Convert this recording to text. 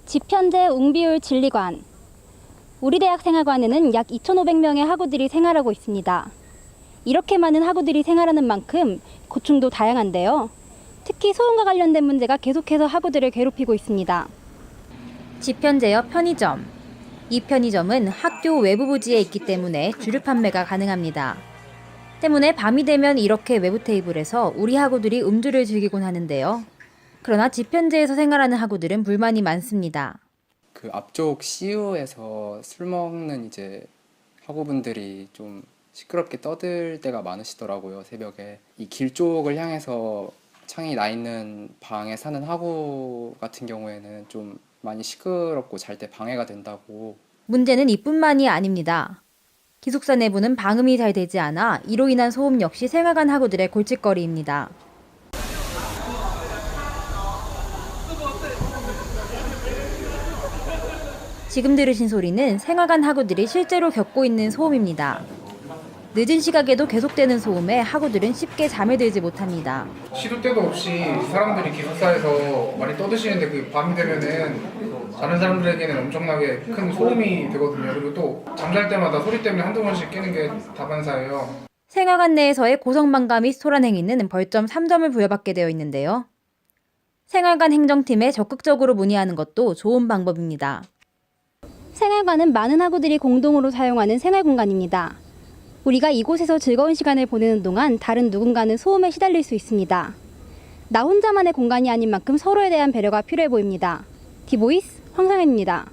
지편제 웅비울 진리관. 우리 대학 생활관에는 약 2,500명의 학우들이 생활하고 있습니다. 이렇게 많은 학우들이 생활하는 만큼 고충도 다양한데요. 특히 소음과 관련된 문제가 계속해서 학우들을 괴롭히고 있습니다. 지편제여 편의점. 이 편의점은 학교 외부 부지에 있기 때문에 주류 판매가 가능합니다. 때문에 밤이 되면 이렇게 외부 테이블에서 우리 학우들이 음주를 즐기곤 하는데요. 그러나 지편제에서 생활하는 학우들은 불만이 많습니다. 그 앞쪽 CU에서 술 먹는 이제 학우분들이 좀 시끄럽게 떠들 때가 많으시더라고요, 새벽에. 이 길 쪽을 향해서 창이 나 있는 방에 사는 학우 같은 경우에는 좀 많이 시끄럽고 잘 때 방해가 된다고. 문제는 이뿐만이 아닙니다. 기숙사 내부는 방음이 잘 되지 않아 이로 인한 소음 역시 생활관 학우들의 골칫거리입니다. 지금 들으신 소리는 생활관 학우들이 실제로 겪고 있는 소음입니다. 늦은 시각에도 계속되는 소음에 학우들은 쉽게 잠에 들지 못합니다. 시도 때도 없이 사람들이 기숙사에서 많이 떠드시는데 그 밤이 되면은 다른 사람들에게는 엄청나게 큰 소음이 되거든요. 그리고 또 잠잘 때마다 소리 때문에 한두 번씩 깨는 게 다반사예요. 생활관 내에서의 고성방가 및 소란 행위는 벌점 3점을 부여받게 되어 있는데요. 생활관 행정팀에 적극적으로 문의하는 것도 좋은 방법입니다. 생활관은 많은 학우들이 공동으로 사용하는 생활 공간입니다. 우리가 이곳에서 즐거운 시간을 보내는 동안 다른 누군가는 소음에 시달릴 수 있습니다. 나 혼자만의 공간이 아닌 만큼 서로에 대한 배려가 필요해 보입니다. 디보이스 황상현입니다.